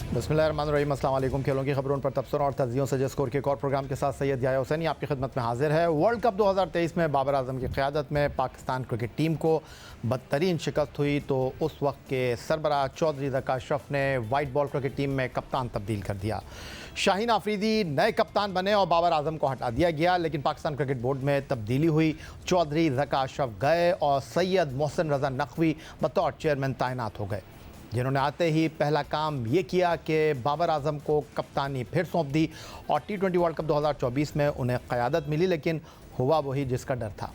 बिस्मिल्लाहिर्रहमानिर्रहीम। अस्सलाम वालेकुम। खेलों की खबरों पर तबसरों और तज्जियों से जिस स्कोर के एक और प्रोग्राम के साथ सैयद याया हुसैनी आपकी खिदमत में हाजिर है। वर्ल्ड कप 2023 में बाबर आजम की क़यादत में पाकिस्तान क्रिकेट टीम को बदतरीन शिकस्त हुई तो उस वक्त के सरबराह चौधरी ज़का अशरफ ने वाइट बॉल क्रिकेट टीम में कप्तान तब्दील कर दिया। शाहीन आफरीदी नए कप्तान बने और बाबर आजम को हटा दिया गया, लेकिन पाकिस्तान क्रिकेट बोर्ड में तब्दीली हुई। चौधरी ज़का अशरफ गए और सैयद मोहसिन रज़ा नकवी बतौर चेयरमैन तैनात हो गए, जिन्होंने आते ही पहला काम ये किया कि बाबर आजम को कप्तानी फिर सौंप दी और T20 वर्ल्ड कप 2024 में उन्हें क़यादत मिली, लेकिन हुआ वही जिसका डर था।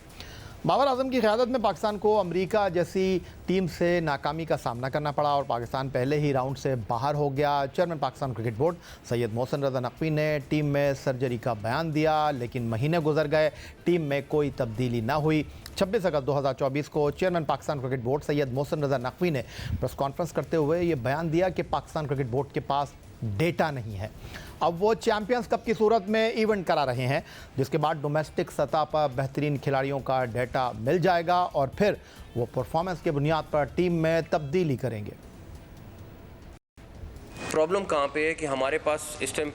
बाबर आजम की क़यादत में पाकिस्तान को अमेरिका जैसी टीम से नाकामी का सामना करना पड़ा और पाकिस्तान पहले ही राउंड से बाहर हो गया। Chairman Pakistan cricket board Syed Mohsin Raza Naqvi ने टीम में सर्जरी का बयान दिया, लेकिन महीने गुजर गए, टीम में कोई तब्दीली ना हुई। 26 अगस्त 2024 को chairman Pakistan cricket board Syed Mohsin Raza Naqvi ने प्रेस कॉन्फ्रेंस करते हुए ये बयान दिया कि पाकिस्तान क्रिकेट बोर्ड के पास डेटा नहीं है। अब वो चैंपियंस कप की सूरत में इवेंट करा रहे हैं, जिसके बाद डोमेस्टिक सतह पर बेहतरीन खिलाड़ियों का डेटा मिल जाएगा और फिर वो परफॉर्मेंस के बुनियाद पर टीम में तब्दीली करेंगे। प्रॉब्लम कहाँ पे है कि हमारे पास इस टाइम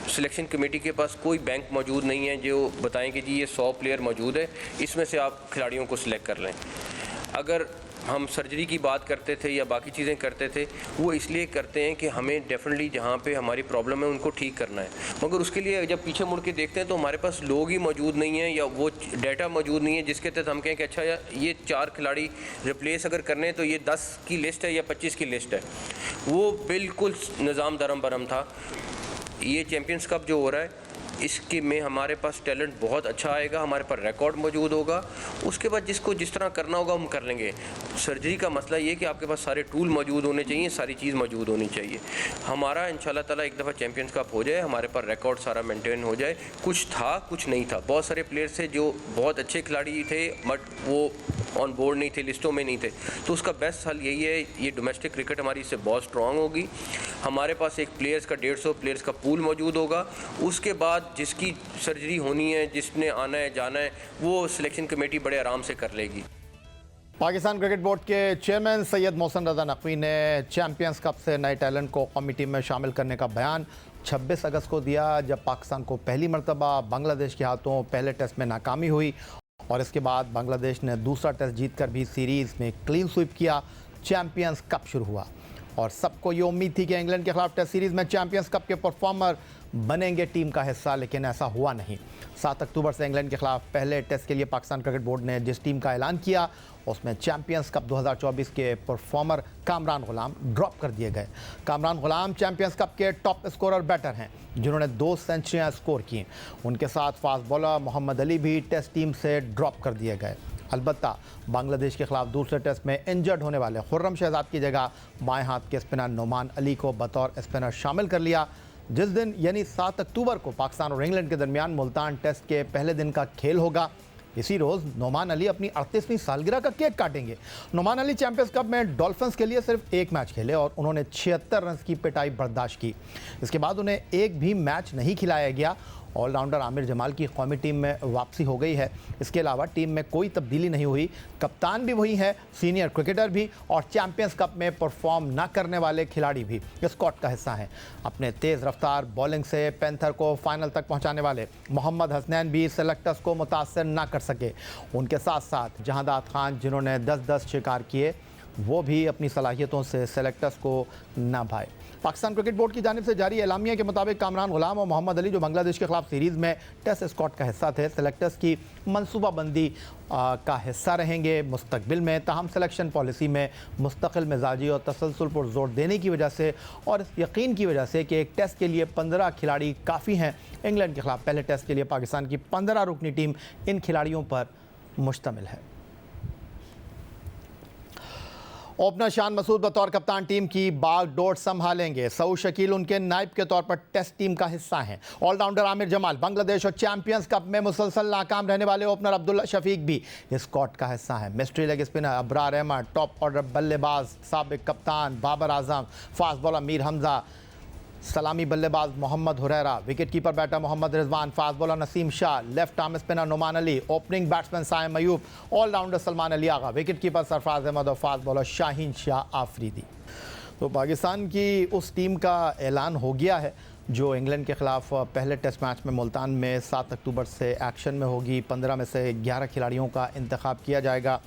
सिलेक्शन कमेटी के पास कोई बैंक मौजूद नहीं है जो बताएं कि जी ये 100 प्लेयर मौजूद है, इसमें से आप खिलाड़ियों को सिलेक्ट कर लें। अगर हम सर्जरी की बात करते थे या बाकी चीज़ें करते थे, वो इसलिए करते हैं कि हमें डेफिनेटली जहाँ पे हमारी प्रॉब्लम है उनको ठीक करना है, मगर उसके लिए जब पीछे मुड़ के देखते हैं तो हमारे पास लोग ही मौजूद नहीं हैं या वो डेटा मौजूद नहीं है जिसके तहत हम कहें कि अच्छा ये 4 खिलाड़ी रिप्लेस अगर करने तो ये 10 की लिस्ट है या 25 की लिस्ट है। वो बिल्कुल निज़ाम दरम बरम था। ये चैम्पियंस कप जो हो रहा है इसके में हमारे पास टैलेंट बहुत अच्छा आएगा, हमारे पास रिकॉर्ड मौजूद होगा, उसके बाद जिसको जिस तरह करना होगा हम कर लेंगे। सर्जरी का मसला ये कि आपके पास सारे टूल मौजूद होने चाहिए, सारी चीज़ मौजूद होनी चाहिए। हमारा इंशाल्लाह ताला एक दफ़ा चैम्पियंस कप हो जाए, हमारे पास रिकॉर्ड सारा मेंटेन हो जाए। कुछ था कुछ नहीं था, बहुत सारे प्लेयर्स थे जो बहुत अच्छे खिलाड़ी थे बट वो ऑन बोर्ड नहीं थे, लिस्टों में नहीं थे, तो उसका बेस्ट हल यही है, ये डोमेस्टिक क्रिकेट हमारी इससे बहुत स्ट्रॉन्ग होगी। हमारे पास एक प्लेयर्स का 150 प्लेयर्स का पूल मौजूद होगा, उसके बाद जिसकी सर्जरी होनी है, जिसने आना है जाना है, वो सिलेक्शन कमेटी बड़े आराम से कर लेगी। पाकिस्तान क्रिकेट बोर्ड के चेयरमैन सैयद मोहसिन रज़ा नकवी ने चैंपियंस कप से नए टैलेंट को कौमी टीम में शामिल करने का बयान 26 अगस्त को दिया, जब पाकिस्तान को पहली मरतबा बांग्लादेश के हाथों पहले टेस्ट में नाकामी हुई और इसके बाद बांग्लादेश ने दूसरा टेस्ट जीतकर भी सीरीज़ में क्लीन स्वीप किया। चैंपियंस कप शुरू हुआ और सबको ये उम्मीद थी कि इंग्लैंड के खिलाफ टेस्ट सीरीज़ में चैंपियंस कप के परफॉर्मर बनेंगे टीम का हिस्सा, लेकिन ऐसा हुआ नहीं। 7 अक्टूबर से इंग्लैंड के खिलाफ पहले टेस्ट के लिए पाकिस्तान क्रिकेट बोर्ड ने जिस टीम का ऐलान किया उसमें चैंपियंस कप 2024 के परफॉर्मर कामरान गुलाम ड्रॉप कर दिए गए। कामरान गुलाम चैंपियंस कप के टॉप स्कोरर बैटर हैं, जिन्होंने 2 सेंचुरियाँ स्कोर की। उनके साथ फास्ट बॉलर मोहम्मद अली भी टेस्ट टीम से ड्रॉप कर दिए गए। अलबत्ता बांग्लादेश के खिलाफ दूसरे टेस्ट में इंजर्ड होने वाले खुर्रम शहजाद की जगह बाएं हाथ के स्पिनर नोमान अली को बतौर स्पिनर शामिल कर लिया। जिस दिन यानी 7 अक्टूबर को पाकिस्तान और इंग्लैंड के दरमियान मुल्तान टेस्ट के पहले दिन का खेल होगा, इसी रोज़ नोमान अली अपनी 38वीं सालगिरह का केक काटेंगे। नोमान अली चैंपियंस कप में डॉल्फिन्स के लिए सिर्फ 1 मैच खेले और उन्होंने 76 रन की पिटाई बर्दाश्त की। इसके बाद उन्हें एक भी मैच नहीं खिलाया गया। ऑलराउंडर आमिर जमाल की कौमी टीम में वापसी हो गई है। इसके अलावा टीम में कोई तब्दीली नहीं हुई। कप्तान भी वही है, सीनियर क्रिकेटर भी और चैंपियंस कप में परफॉर्म न करने वाले खिलाड़ी भी स्क्वाड का हिस्सा हैं। अपने तेज़ रफ्तार बॉलिंग से पैंथर को फाइनल तक पहुंचाने वाले मोहम्मद हसनैन भी सेलेक्टर्स को मुतासर ना कर सके। उनके साथ साथ जहांदाद खान, जिन्होंने 10-10 शिकार किए, वो भी अपनी सलाहियतों से सेलेक्टर्स को ना भाए। पाकिस्तान क्रिकेट बोर्ड की जानिब से जारी एलामिया के मुताबिक कामरान गुलाम और मोहम्मद अली, जो बांग्लादेश के खिलाफ सीरीज़ में टेस्ट स्क्वाड का हिस्सा थे, सेलेक्टर्स की मनसूबाबंदी का हिस्सा रहेंगे मुस्तकबिल में। ताहम सिलेक्शन पॉलिसी में मुस्तकिल मिजाजी और तसलसल पर जोर देने की वजह से और इस यकीन की वजह से कि एक टेस्ट के लिए 15 खिलाड़ी काफ़ी हैं, इंग्लैंड के खिलाफ पहले टेस्ट के लिए पाकिस्तान की 15 रुकनी टीम इन खिलाड़ियों पर मुश्तमिल है। ओपनर शान मसूद बतौर कप्तान टीम की बागडोर संभालेंगे। सऊद शकील उनके नायब के तौर पर टेस्ट टीम का हिस्सा हैं। ऑलराउंडर आमिर जमाल, बांग्लादेश और चैंपियंस कप में मुसलसल नाकाम रहने वाले ओपनर अब्दुल्ला शफीक भी इस स्क्वाड का हिस्सा हैं। Mystery leg spinner Abrar Ahmed, top order बल्लेबाज साबिक कप्तान बाबर आजम, फास्ट बॉलर मीर हमजा, सलामी बल्लेबाज Mohammad Huraira, wicket keeper batter Mohammad Rizwan, fast bowler Naseem Shah, left arm spinner Noman Ali, opening batsman Saim Ayub, allrounder Salman Ali Agha, wicket keeper Sarfaraz Ahmed और फास्ट बॉलर शाहीन शाह आफरीदी। तो पाकिस्तान की उस टीम का ऐलान हो गया है जो इंग्लैंड के ख़िलाफ़ पहले टेस्ट मैच में मुल्तान में 7 अक्टूबर से एक्शन में होगी। 15 में से 11 खिलाड़ियों का इंतखाब किया जाएगा।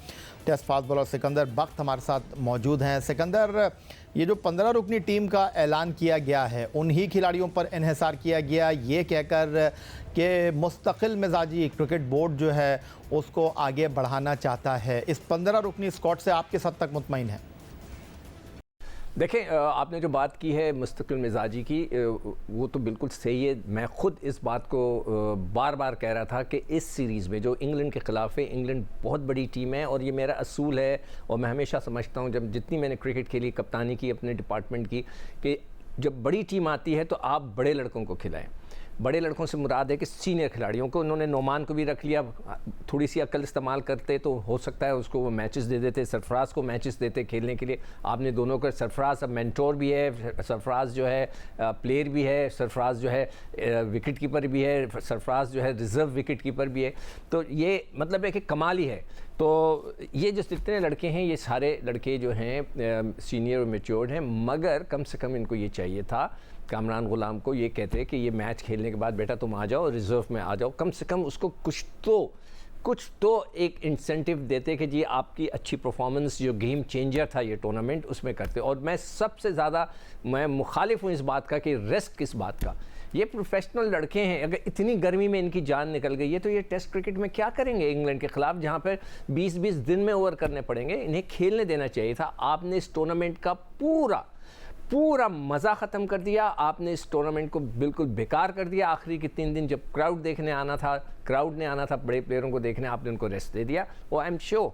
टेस्ट फास्ट बॉलर सिकंदर बख्त हमारे साथ मौजूद हैं। सिकंदर, ये जो 15 रुकनी टीम का ऐलान किया गया है, उन्हीं खिलाड़ियों पर इन्हिसार किया गया, ये कहकर कि मुस्तकिल मिजाजी क्रिकेट बोर्ड जो है उसको आगे बढ़ाना चाहता है। इस 15 रुकनी स्क्वाड से आप किस हद तक मुतमईन हैं? देखें, आपने जो बात की है मुस्तकिल मिजाजी की, वो तो बिल्कुल सही है। मैं ख़ुद इस बात को बार बार कह रहा था कि इस सीरीज़ में जो इंग्लैंड के ख़िलाफ़ है, इंग्लैंड बहुत बड़ी टीम है और ये मेरा असूल है और मैं हमेशा समझता हूँ, जब जितनी मैंने क्रिकेट खेली, कप्तानी की अपने डिपार्टमेंट की, कि जब बड़ी टीम आती है तो आप बड़े लड़कों को खिलाएं। बड़े लड़कों से मुराद है कि सीनियर खिलाड़ियों को। उन्होंने नोमान को भी रख लिया, थोड़ी सी अक्ल इस्तेमाल करते तो हो सकता है उसको वो मैचेस दे देते, सरफराज को मैचेस देते खेलने के लिए। आपने दोनों का, सरफराज अब मेंटोर भी है, सरफराज जो है प्लेयर भी है, सरफराज जो है विकेट कीपर भी है, सरफराज जो है रिज़र्व विकेट कीपर भी है। तो ये मतलब है कि कमाल ही है। तो ये जो जितने लड़के हैं, ये सारे लड़के जो हैं सीनियर और मेच्योर्ड हैं, मगर कम से कम इनको ये चाहिए था, कामरान गुलाम को ये कहते हैं कि ये मैच खेलने के बाद बेटा तुम आ जाओ, रिज़र्व में आ जाओ। कम से कम उसको कुछ तो एक इंसेंटिव देते कि जी आपकी अच्छी परफॉर्मेंस, जो गेम चेंजर था ये टूर्नामेंट, उसमें करते। और मैं सबसे ज़्यादा मैं मुखालिफ हूँ इस बात का कि रिस्क किस बात का। ये प्रोफेशनल लड़के हैं, अगर इतनी गर्मी में इनकी जान निकल गई है तो ये टेस्ट क्रिकेट में क्या करेंगे इंग्लैंड के ख़िलाफ़, जहाँ पर 20-20 दिन में ओवर करने पड़ेंगे। इन्हें खेलने देना चाहिए था। आपने इस टूर्नामेंट का पूरा मज़ा ख़त्म कर दिया। आपने इस टूर्नामेंट को बिल्कुल बेकार कर दिया। आखिरी के 3 दिन जब क्राउड ने आना था बड़े प्लेयरों को देखने, आपने उनको रेस्ट दे दिया। और आई एम श्योर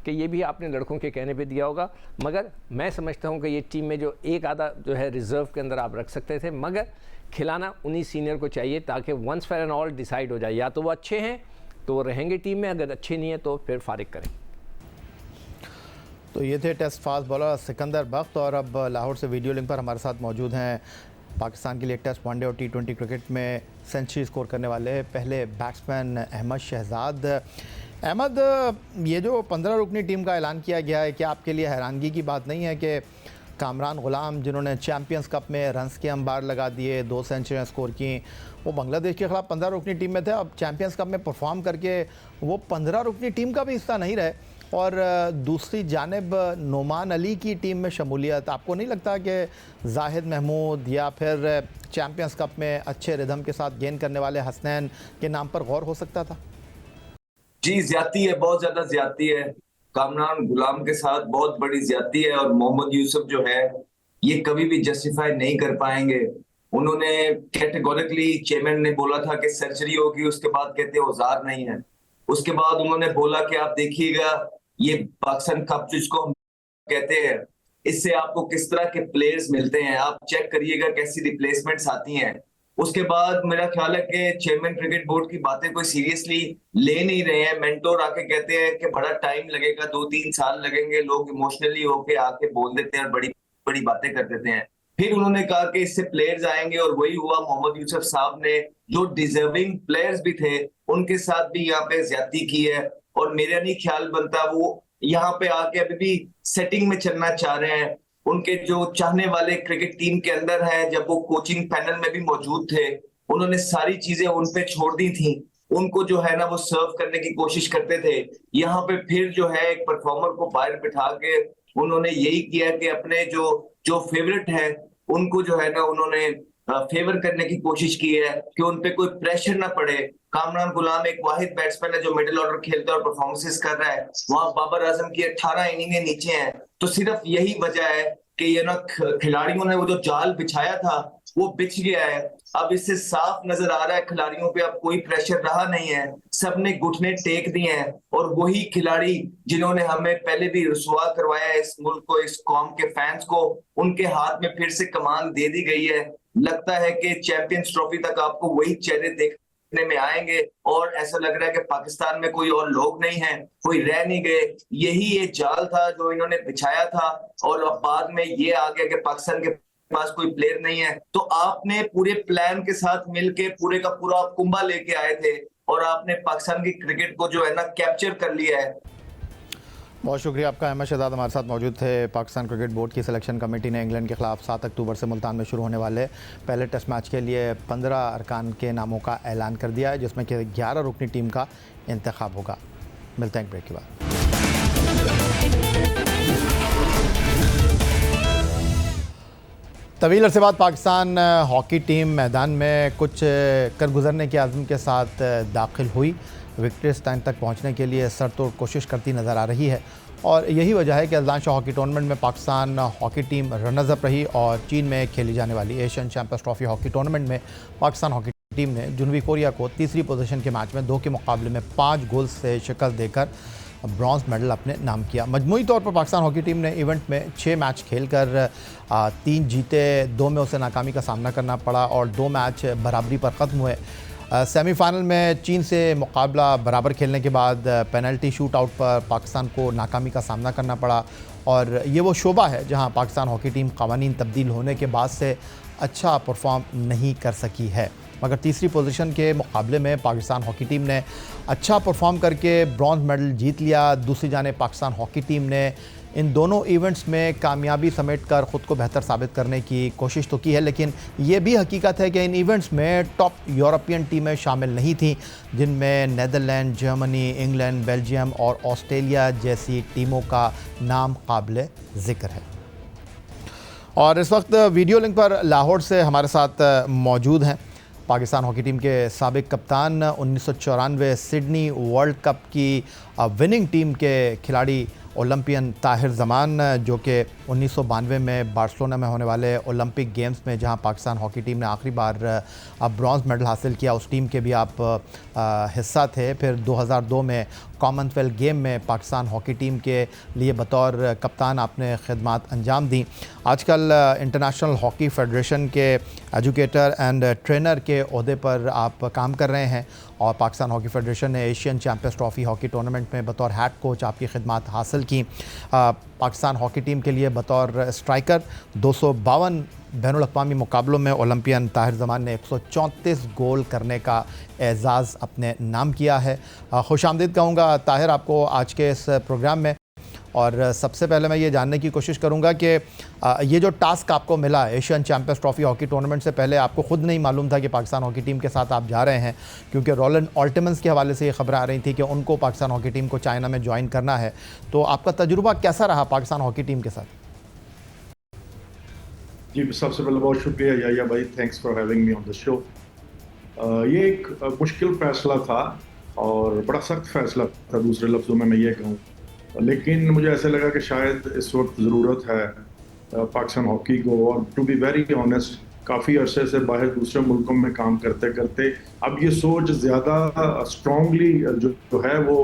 कि ये भी आपने लड़कों के कहने पे दिया होगा। मगर मैं समझता हूँ कि ये टीम में जो एक आधा जो है रिज़र्व के अंदर आप रख सकते थे, मगर खिलाना उन्हीं सीनियर को चाहिए ताकि once for and all decide हो जाए। या तो वो अच्छे हैं तो वो रहेंगे टीम में, अगर अच्छे नहीं है तो फिर फारिग करें। तो ये थे टेस्ट फास्ट बॉलर सिकंदर बख्त। और अब लाहौर से वीडियो लिंक पर हमारे साथ मौजूद हैं पाकिस्तान के लिए टेस्ट, वनडे और T20 क्रिकेट में सेंचुरी स्कोर करने वाले पहले बैट्समैन अहमद शहजाद। अहमद, ये जो 15 रुकनी टीम का ऐलान किया गया है, क्या आपके लिए हैरानगी की बात नहीं है कि कामरान गुलाम, जिन्होंने चैम्पियंस कप में रन्स के अंबार लगा दिए, 2 सेंचुरियाँ स्कोर की, वो बांग्लादेश के ख़िलाफ़ 15 रुकनी टीम में थे, अब चैम्पियंस कप में परफॉर्म करके वो 15 रुकनी टीम का भी हिस्सा नहीं रहे, और दूसरी जानिब नोमान अली की टीम में शमूलियत, आपको नहीं लगता कि जाहिद महमूद या फिर चैम्पियंस कप में अच्छे रिदम के साथ गेंद करने वाले हसनैन के नाम पर गौर हो सकता था? जी, ज्यादती है, बहुत ज्यादा ज्यादती है। कामरान गुलाम के साथ बहुत बड़ी ज्यादती है और मोहम्मद यूसुफ जो है ये कभी भी जस्टिफाई नहीं कर पाएंगे। उन्होंने कैटेगोरिकली, चेयरमैन ने बोला था कि सर्जरी होगी, उसके बाद कहते औजार नहीं है। उसके बाद उन्होंने बोला कि आप देखिएगा ये पाकिस्तान कप जिसको हम कहते हैं, इससे आपको किस तरह के प्लेयर्स मिलते हैं, आप चेक करिएगा कैसी रिप्लेसमेंट्स आती हैं। उसके बाद मेरा ख्याल है कि चेयरमैन क्रिकेट बोर्ड की बातें कोई सीरियसली ले नहीं रहे हैं। मेंटोर आके कहते हैं कि बड़ा टाइम लगेगा, 2-3 साल लगेंगे, लोग इमोशनली होके आके बोल देते हैं और बड़ी बड़ी बातें कर देते हैं। फिर उन्होंने कहा कि इससे प्लेयर्स आएंगे और वही हुआ। मोहम्मद यूसुफ साहब ने जो डिजर्विंग प्लेयर्स भी थे उनके साथ भी यहाँ पे ज्यादती की है और मेरा नहीं ख्याल बनता वो यहाँ पे आके अभी भी सेटिंग में चलना चाह रहे हैं। उनके जो चाहने वाले क्रिकेट टीम के अंदर है, जब वो कोचिंग पैनल में भी मौजूद थे, उन्होंने सारी चीजें उन पे छोड़ दी थी। उनको जो है ना वो सर्व करने की कोशिश करते थे। यहाँ पे फिर जो है एक परफॉर्मर को बाहर बिठा के उन्होंने यही किया कि अपने जो फेवरेट है उनको जो है ना उन्होंने फेवर करने की कोशिश की है कि उन पे कोई प्रेशर ना पड़े। कामरान गुलाम एक वाहिद बैट्समैन है जो मिडिल ऑर्डर खेलता है और परफॉर्मेंसेस कर रहा है। वहां बाबर आजम की 18 इनिंगें नीचे हैं। तो सिर्फ यही वजह है कि ये ना खिलाड़ियों ने वो जो जाल बिछाया था वो बिछ गया है। अब इससे साफ नजर आ रहा है खिलाड़ियों पे अब कोई प्रेशर रहा नहीं है, सबने घुटने टेक दिए हैं और वही खिलाड़ी जिन्होंने हमें पहले भी रुसवा करवाया इस मुल्क को, इस कौम के फैंस को, उनके हाथ में फिर से कमान दे दी गई है। लगता है कि चैंपियंस ट्रॉफी तक आपको वही चेहरे देखने में आएंगे और ऐसा लग रहा है कि पाकिस्तान में कोई और लोग नहीं है, कोई रह नहीं गए। यही ये जाल था जो इन्होंने बिछाया था और अब बाद में ये आ गया कि पाकिस्तान के पास कोई प्लेयर नहीं है। तो आपने पूरे प्लान के साथ मिलके पूरे का पूरा कुंभा लेके आए थे और आपने पाकिस्तान की क्रिकेट को जो है ना कैप्चर कर लिया है। बहुत शुक्रिया आपका। अहमद शहजाद हमारे साथ मौजूद थे। पाकिस्तान क्रिकेट बोर्ड की सिलेक्शन कमेटी ने इंग्लैंड के खिलाफ 7 अक्टूबर से मुल्तान में शुरू होने वाले पहले टेस्ट मैच के लिए 15 अरकान के नामों का ऐलान कर दिया है, जिसमें कि 11 रुकनी टीम का इंतखाब होगा। मिलते हैं एक ब्रेक के बाद। तवील अरसे बाद पाकिस्तान हॉकी टीम मैदान में कुछ कर गुजरने के आज़म के साथ दाखिल हुई। विक्ट्री स्टैंड तक पहुंचने के लिए सरतोड़ कोशिश करती नज़र आ रही है और यही वजह है कि अज़लान शाह हॉकी टूर्नामेंट में Pakistan hockey team runners up रही और चीन में खेली जाने वाली Asian champions trophy hockey tournament में पाकिस्तान हॉकी टीम ने जनूबी कोरिया को तीसरी पोजीशन के मैच में 2 के मुकाबले में 5 गोल से शिकस्त देकर ब्रॉन्ज मेडल अपने नाम किया। मजमूई तौर पर पाकिस्तान हॉकी टीम ने इवेंट में 6 मैच खेलकर 3 जीते, 2 में उसे नाकामी का सामना करना पड़ा और 2 मैच बराबरी पर ख़त्म हुए। सेमीफाइनल में चीन से मुकाबला बराबर खेलने के बाद पेनल्टी शूट आउट पर पाकिस्तान को नाकामी का सामना करना पड़ा और ये वो शोबा है जहां पाकिस्तान हॉकी टीम कवानीन तब्दील होने के बाद से अच्छा परफॉर्म नहीं कर सकी है। मगर तीसरी पोजीशन के मुकाबले में पाकिस्तान हॉकी टीम ने अच्छा परफॉर्म करके ब्रॉन्ज मेडल जीत लिया। दूसरी जाने पाकिस्तान हॉकी टीम ने इन दोनों इवेंट्स में कामयाबी समेटकर ख़ुद को बेहतर साबित करने की कोशिश तो की है, लेकिन ये भी हकीकत है कि इन इवेंट्स में टॉप यूरोपियन टीमें शामिल नहीं थीं, जिनमें नीदरलैंड, जर्मनी, इंग्लैंड, बेल्जियम और ऑस्ट्रेलिया जैसी टीमों का नाम काबिल ज़िक्र है। और इस वक्त वीडियो लिंक पर लाहौर से हमारे साथ मौजूद हैं पाकिस्तान हॉकी टीम के साबिक कप्तान, 1994 सिडनी वर्ल्ड कप की विनिंग टीम के खिलाड़ी ओलंपियन ताहिर ज़मान, जो कि 1992 में बार्सिलोना में होने वाले ओलंपिक गेम्स में जहां पाकिस्तान हॉकी टीम ने आखिरी बार ब्रॉन्ज मेडल हासिल किया, उस टीम के भी आप हिस्सा थे। फिर 2002 में कॉमनवेल्थ गेम में पाकिस्तान हॉकी टीम के लिए बतौर कप्तान आपने खिदमत अंजाम दी। आजकल इंटरनेशनल हॉकी फेडरेशन के एजुकेटर एंड ट्रेनर के ओहदे पर आप काम कर रहे हैं और पाकिस्तान हॉकी फेडरेशन ने Asian champions trophy hockey tournament में बतौर हेड कोच आपकी खिदमत हासिल की। पाकिस्तान हॉकी टीम के लिए बतौर स्ट्राइकर 252 बैनुल-अक़वामी मुकाबलों में ओलंपियन ताहिर ज़मान ने 134 गोल करने का एज़ाज़ अपने नाम किया है। खुशामदीद कहूँगा ताहिर आपको आज के इस प्रोग्राम में। और सबसे पहले मैं ये जानने की कोशिश करूँगा कि ये जो टास्क आपको मिला Asian champions trophy hockey tournament से पहले आपको ख़ुद नहीं मालूम था कि पाकिस्तान हॉकी टीम के साथ आप जा रहे हैं, क्योंकि रोलन ऑल्टमन्स के हवाले से ये खबरें आ रही थी कि उनको पाकिस्तान हॉकी टीम को चाइना में ज्वाइन करना है। तो आपका तजुर्बा कैसा रहा पाकिस्तान हॉकी टीम के साथ? जी, सबसे पहले बहुत शुक्रिया याया भाई, thanks for having me on the show. ये एक मुश्किल फ़ैसला था और बड़ा सख्त फ़ैसला था, दूसरे लफ्ज़ों में मैं ये कहूँ, लेकिन मुझे ऐसा लगा कि शायद इस वक्त ज़रूरत है पाकिस्तान हॉकी को। और टू बी वेरी ऑनेस्ट, काफ़ी अरसे से बाहर दूसरे मुल्कों में काम करते करते अब ये सोच ज़्यादा स्ट्रॉन्गली जो है वो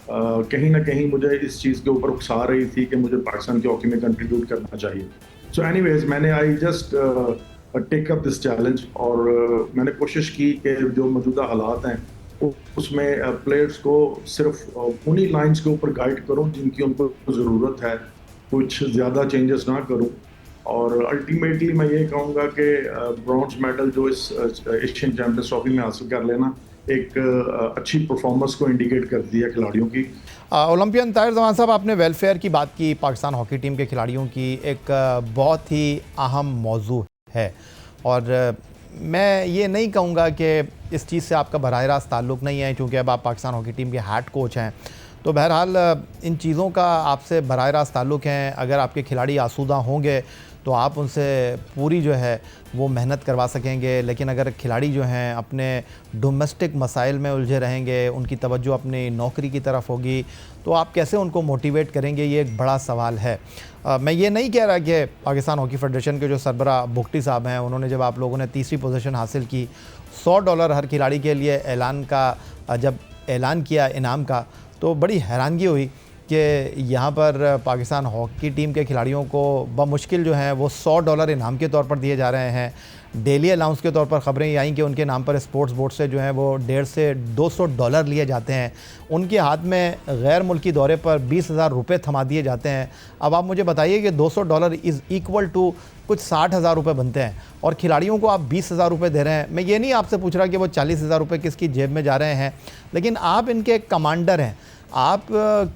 कहीं ना कहीं मुझे इस चीज़ के ऊपर उकसा रही थी कि मुझे पाकिस्तान की हॉकी में कंट्रीब्यूट करना चाहिए। सो एनीवेज, मैंने I just take up this challenge और मैंने कोशिश की कि जो मौजूदा हालात हैं उसमें प्लेयर्स को सिर्फ उन्हीं लाइंस के ऊपर गाइड करूं जिनकी उनको ज़रूरत है, कुछ ज़्यादा चेंजेस ना करूं। और अल्टीमेटली मैं ये कहूँगा कि ब्रॉन्ज मेडल जो इस एशियन चैंपियंस ट्रॉफी में हासिल कर लेना एक अच्छी परफॉर्मेंस को इंडिकेट कर दिया खिलाड़ियों की। ओलंपियन ताहिर ज़मान साहब, आपने वेलफेयर की बात की, पाकिस्तान हॉकी टीम के खिलाड़ियों की एक बहुत ही अहम मौजू है और मैं ये नहीं कहूँगा कि इस चीज़ से आपका बराह रास्त ताल्लुक़ नहीं है, क्योंकि अब आप पाकिस्तान हॉकी टीम के हेड कोच हैं, तो बहरहाल इन चीज़ों का आपसे बराह रास्त ताल्लुक़ है। अगर आपके खिलाड़ी आसूदा होंगे तो आप उनसे पूरी जो है वो मेहनत करवा सकेंगे, लेकिन अगर खिलाड़ी जो हैं अपने डोमेस्टिक मसाइल में उलझे रहेंगे, उनकी तवज्जो अपनी नौकरी की तरफ होगी, तो आप कैसे उनको मोटिवेट करेंगे, ये एक बड़ा सवाल है। मैं ये नहीं कह रहा कि पाकिस्तान हॉकी फेडरेशन के जो सरबराह बुगटी साहब हैं, उन्होंने जब आप लोगों ने तीसरी पोजीशन हासिल की, $100 हर खिलाड़ी के लिए जब ऐलान किया इनाम का, तो बड़ी हैरानगी हुई कि यहाँ पर पाकिस्तान हॉकी टीम के खिलाड़ियों को बमुश्किल जो है वो $100 इनाम के तौर पर दिए जा रहे हैं। डेली अलाउंस के तौर पर ख़बरें आई कि उनके नाम पर स्पोर्ट्स बोर्ड से जो है वो $150 से $200 लिए जाते हैं। उनके हाथ में गैर मुल्की दौरे पर 20,000 रुपये थमा दिए जाते हैं। अब आप मुझे बताइए कि $200 इज़ इक्वल टू कुछ 60,000 रुपये बनते हैं और खिलाड़ियों को आप 20,000 रुपये दे रहे हैं। मैं ये नहीं आपसे पूछ रहा कि वो 40,000 रुपये किसकी जेब में जा रहे हैं, लेकिन आप इनके कमांडर हैं, आप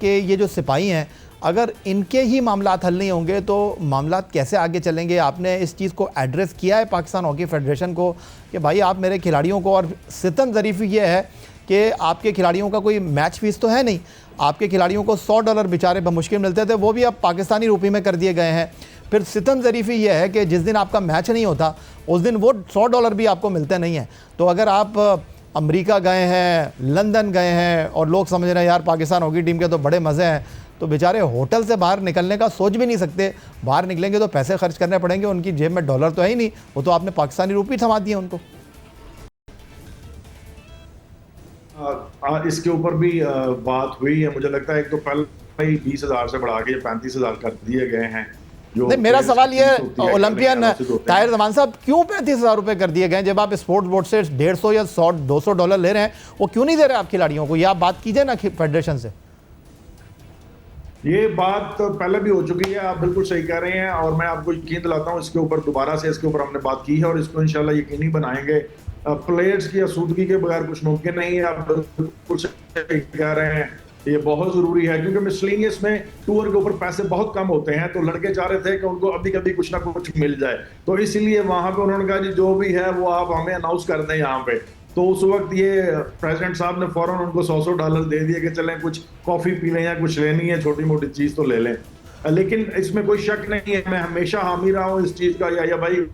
के ये जो सिपाही हैं, अगर इनके ही मामलात हल नहीं होंगे तो मामलात कैसे आगे चलेंगे? आपने इस चीज़ को एड्रेस किया है पाकिस्तान हॉकी फेडरेशन को कि भाई आप मेरे खिलाड़ियों को, और सितम ज़रीफ़ी ये है कि आपके खिलाड़ियों का कोई मैच फीस तो है नहीं, आपके खिलाड़ियों को $100 बेचारे बमुश्किल मिलते थे, वो भी अब पाकिस्तानी रुपये में कर दिए गए हैं। फिर सितम ज़रीफ़ी ये है कि जिस दिन आपका मैच नहीं होता उस दिन वो $100 भी आपको मिलते नहीं हैं। तो अगर आप अमेरिका गए हैं, लंदन गए हैं और लोग समझ रहे हैं यार पाकिस्तान हॉकी टीम के तो बड़े मज़े हैं, तो बेचारे होटल से बाहर निकलने का सोच भी नहीं सकते। बाहर निकलेंगे तो पैसे खर्च करने पड़ेंगे, उनकी जेब में डॉलर तो है ही नहीं, वो तो आपने पाकिस्तानी रुपये थमा दिए उनको। इसके ऊपर भी बात हुई है, मुझे लगता है एक तो पहले ही 20,000 से बढ़ा के 35,000 कर दिए गए हैं। जो नहीं, मेरा सवाल ये ओलंपियन ताहिर जमान साहब, क्यों 35,000 रुपए कर दिए गए? जब आप स्पोर्ट्स बोर्ड से 150 या $100-200 ले रहे हैं, वो क्यों नहीं दे रहे आप खिलाड़ियों को? ये आप बात कीजिए ना फेडरेशन से। ये बात पहले भी हो चुकी है, आप बिल्कुल सही कह रहे हैं, और मैं आपको यकीन दिलाता हूँ इसके ऊपर दोबारा से इसके ऊपर हमने बात की है और इसको इंशाल्लाह यकीनी बनाएंगे। प्लेयर्स की आसूदगी के बगैर कुछ मुमकिन नहीं है, आप बिल्कुल सही कह रहे हैं, ये बहुत जरूरी है क्योंकि मिसलिनियस में टूर के ऊपर पैसे बहुत कम होते हैं, तो लड़के चाह रहे थे कि उनको अभी कभी कुछ ना कुछ मिल जाए, तो इसीलिए वहां पे उन्होंने कहा जी जो भी है वो आप हमें अनाउंस कर दें यहाँ पे। तो उस वक्त ये प्रेसिडेंट साहब ने फौरन उनको $100 दे दिए कि चलें कुछ कॉफी पी लें या कुछ लेनी है छोटी मोटी चीज तो ले लें। लेकिन इसमें कोई शक नहीं है, मैं हमेशा हामी रहा हूँ इस चीज का या भाई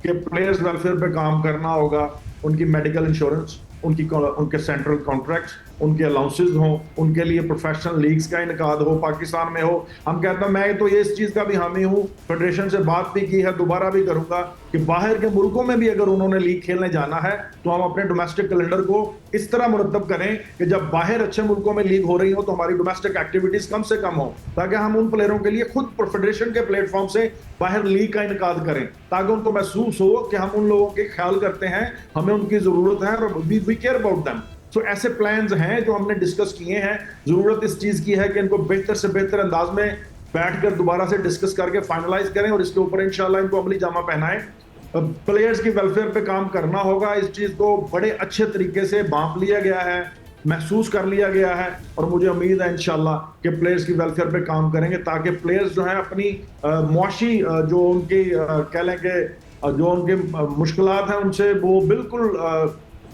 कि प्लेयर्स वेलफेयर पे काम करना होगा, उनकी मेडिकल इंश्योरेंस, उनके सेंट्रल कॉन्ट्रैक्ट्स, उनके अलाउंसेस हों, उनके लिए प्रोफेशनल लीग्स का इनकाद हो, पाकिस्तान में हो। हम कहते हैं, मैं तो ये इस चीज़ का भी हामी हूँ, फेडरेशन से बात भी की है, दोबारा भी करूँगा कि बाहर के मुल्कों में भी अगर उन्होंने लीग खेलने जाना है तो हम अपने डोमेस्टिक कैलेंडर को इस तरह मुरतब करें कि जब बाहर अच्छे मुल्कों में लीग हो रही हो तो हमारी डोमेस्टिक एक्टिविटीज़ कम से कम हो, ताकि हम उन प्लेयरों के लिए खुद फेडरेशन के प्लेटफॉर्म से बाहर लीग का इनकाद करें, ताकि उनको महसूस हो कि हम उन लोगों के ख्याल करते हैं, हमें उनकी ज़रूरत है और वी केयर अबाउट देम। तो ऐसे प्लान्स हैं जो हमने डिस्कस किए हैं। जरूरत इस चीज की है कि इनको बेहतर से बेहतर अंदाज में बैठकर दोबारा से डिस्कस करके फाइनलाइज करें और इसके ऊपर इंशाल्लाह इनको अमली जामा पहनाएं। प्लेयर्स की वेलफेयर पे काम करना होगा, इस चीज को बड़े अच्छे तरीके से बांप लिया गया है, महसूस कर लिया गया है, और मुझे उम्मीद है इंशाल्लाह कि प्लेयर्स की वेलफेयर पे काम करेंगे ताकि प्लेयर्स जो है अपनी मुआशी जो उनकी कह लें कि जो उनके मुश्किलात हैं उनसे वो बिल्कुल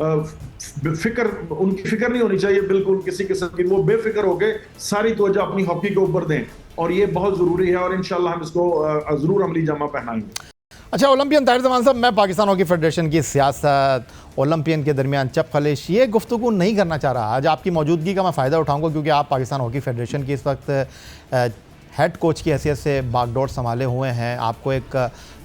उनकी फिक्र नहीं होनी चाहिए बिल्कुल किसी किस्म की, वो बेफिक्र होकर सारी तवज्जो अपनी हॉकी के ऊपर दें, और ये बहुत जरूरी है और इंशाल्लाह हम इसको जरूर अमली जामा पहनाएंगे। अच्छा, ओलंपियन ताहिर जमान साहब, मैं पाकिस्तान हॉकी फेडरेशन की सियासत, ओलंपियन के दरमियान चप खलिश, ये गुफ्तगू नहीं करना चाह रहा। आज आपकी मौजूदगी का मैं फ़ायदा उठाऊंगा क्योंकि आप पाकिस्तान हॉकी फेडरेशन की इस वक्त हेड कोच की हैसियत से बागडोर संभाले हुए हैं। आपको एक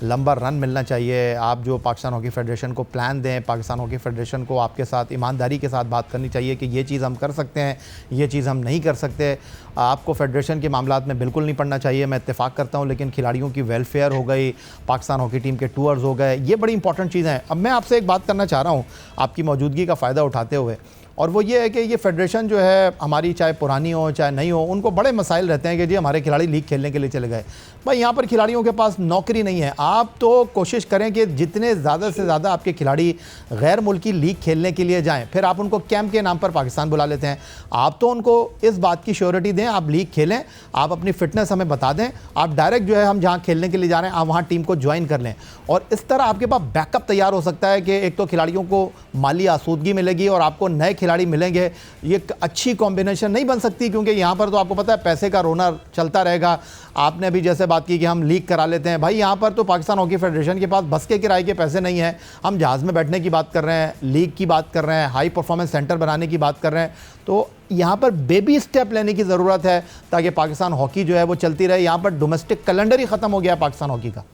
लंबा रन मिलना चाहिए। आप जो पाकिस्तान हॉकी फेडरेशन को प्लान दें, पाकिस्तान हॉकी फेडरेशन को आपके साथ ईमानदारी के साथ बात करनी चाहिए कि ये चीज़ हम कर सकते हैं, ये चीज़ हम नहीं कर सकते। आपको फेडरेशन के मामलात में बिल्कुल नहीं पड़ना चाहिए, मैं इत्तेफाक करता हूँ, लेकिन खिलाड़ियों की वेलफेयर हो गई, पाकिस्तान हॉकी टीम के टूर्स हो गए, ये बड़ी इंपॉर्टेंट चीज़ें हैं। अब मैं आपसे एक बात करना चाह रहा हूँ आपकी मौजूदगी का फ़ायदा उठाते हुए, और वो ये है कि ये फेडरेशन जो है हमारी, चाहे पुरानी हो चाहे नहीं हो, उनको बड़े मसाइल रहते हैं कि जी हमारे खिलाड़ी लीग खेलने के लिए चले गए। भाई यहाँ पर खिलाड़ियों के पास नौकरी नहीं है। आप तो कोशिश करें कि जितने ज़्यादा से ज़्यादा आपके खिलाड़ी गैर मुल्की लीग खेलने के लिए जाएं, फिर आप उनको कैंप के नाम पर पाकिस्तान बुला लेते हैं। आप तो उनको इस बात की श्योरिटी दें, आप लीग खेलें, आप अपनी फ़िटनेस हमें बता दें, आप डायरेक्ट जो है हम जहाँ खेलने के लिए जा रहे हैं आप वहाँ टीम को ज्वाइन कर लें, और इस तरह आपके पास बैकअप तैयार हो सकता है कि एक तो खिलाड़ियों को माली आसूदगी मिलेगी और आपको नए खिलाड़ी मिलेंगे। ये एक अच्छी कॉम्बिनेशन नहीं बन सकती क्योंकि यहाँ पर तो आपको पता है पैसे का रोना चलता रहेगा। आपने भी जैसे बात की कि हम लीग करा लेते हैं, भाई यहाँ पर तो पाकिस्तान हॉकी फेडरेशन के पास बस के किराए के पैसे नहीं हैं। हम जहाज़ में बैठने की बात कर रहे हैं, लीग की बात कर रहे हैं, हाई परफॉर्मेंस सेंटर बनाने की बात कर रहे हैं, तो यहाँ पर बेबी स्टेप लेने की ज़रूरत है ताकि पाकिस्तान हॉकी जो है वो चलती रहे। यहाँ पर डोमेस्टिक कैलेंडर ही ख़त्म हो गया पाकिस्तान हॉकी का।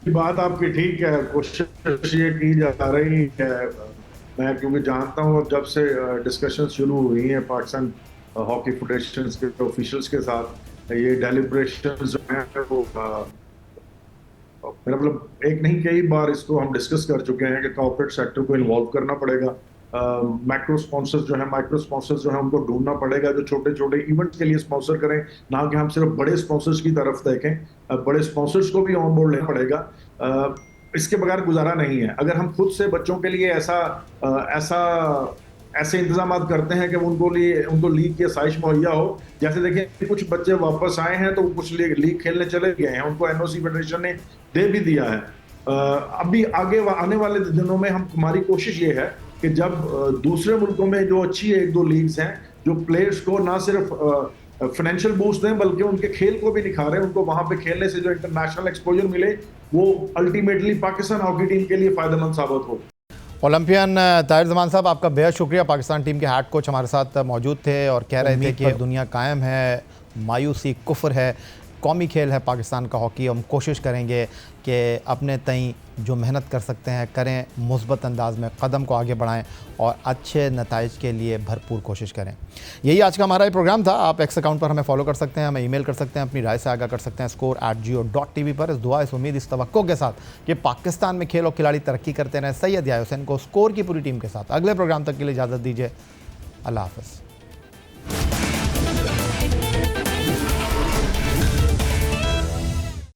बात आपकी ठीक है, कोशिश ये की जा रही है। मैं क्योंकि जानता हूँ जब से डिस्कशन शुरू हुई हैं पाकिस्तान हॉकी फेडरेशन के ऑफिशियल्स के साथ, ये डेलिब्रेशंस जो हैं वो मेरा मतलब एक नहीं कई बार इसको हम डिस्कस कर चुके हैं कि कॉर्पोरेट सेक्टर को इन्वॉल्व करना पड़ेगा। माइक्रो स्पॉन्सर्स जो है, माइक्रो स्पॉन्सर्स जो है उनको ढूंढना पड़ेगा जो छोटे छोटे इवेंट्स के लिए स्पॉन्सर करें, ना कि हम सिर्फ बड़े स्पॉन्सर्स की तरफ देखें। बड़े स्पॉन्सर्स को भी ऑन बोर्ड लेना पड़ेगा, इसके बगैर गुजारा नहीं है। अगर हम खुद से बच्चों के लिए ऐसा ऐसे इंतजाम करते हैं कि उनको लीग की आसाइश मुहैया हो। जैसे देखिए कुछ बच्चे वापस आए हैं तो कुछ लीग खेलने चले गए हैं, उनको एनओसी फेडरेशन ने दे भी दिया है। अभी आगे आने वाले दिनों में हमारी कोशिश ये है कि जब दूसरे मुल्कों में जो अच्छी एक दो लीग्स हैं, जो प्लेयर्स को ना सिर्फ फाइनेंशियल बूस्ट दें बल्कि उनके खेल को भी निखारें, उनको वहां पे खेलने से जो इंटरनेशनल एक्सपोजर मिले वो अल्टीमेटली पाकिस्तान हॉकी टीम के लिए फायदेमंद साबित हो। ओलंपियन ताहिर जमान साहब, आपका बेहद शुक्रिया। पाकिस्तान टीम के हेड कोच हमारे साथ मौजूद थे और कह रहे थे कि दुनिया कायम है, मायूसी कुफ्र है, कौमी खेल है पाकिस्तान का हॉकी। हम कोशिश करेंगे कि अपने तई जो मेहनत कर सकते हैं करें, मुस्बत अंदाज में कदम को आगे बढ़ाएं और अच्छे नताइज के लिए भरपूर कोशिश करें। यही आज का हमारा ये प्रोग्राम था। आप एक्स अकाउंट पर हमें फॉलो कर सकते हैं, हमें ईमेल कर सकते हैं, अपनी राय से आगाह कर सकते हैं score@geo.tv पर। इस दुआ, इस उम्मीद, इस तवक्को के साथ कि पाकिस्तान में खेल और खिलाड़ी तरक्की करते रहें। सैयद याह्या हुसैन को स्कोर की पूरी टीम के साथ अगले प्रोग्राम तक के लिए इजाज़त दीजिए। अल्लाह हाफ़िज़।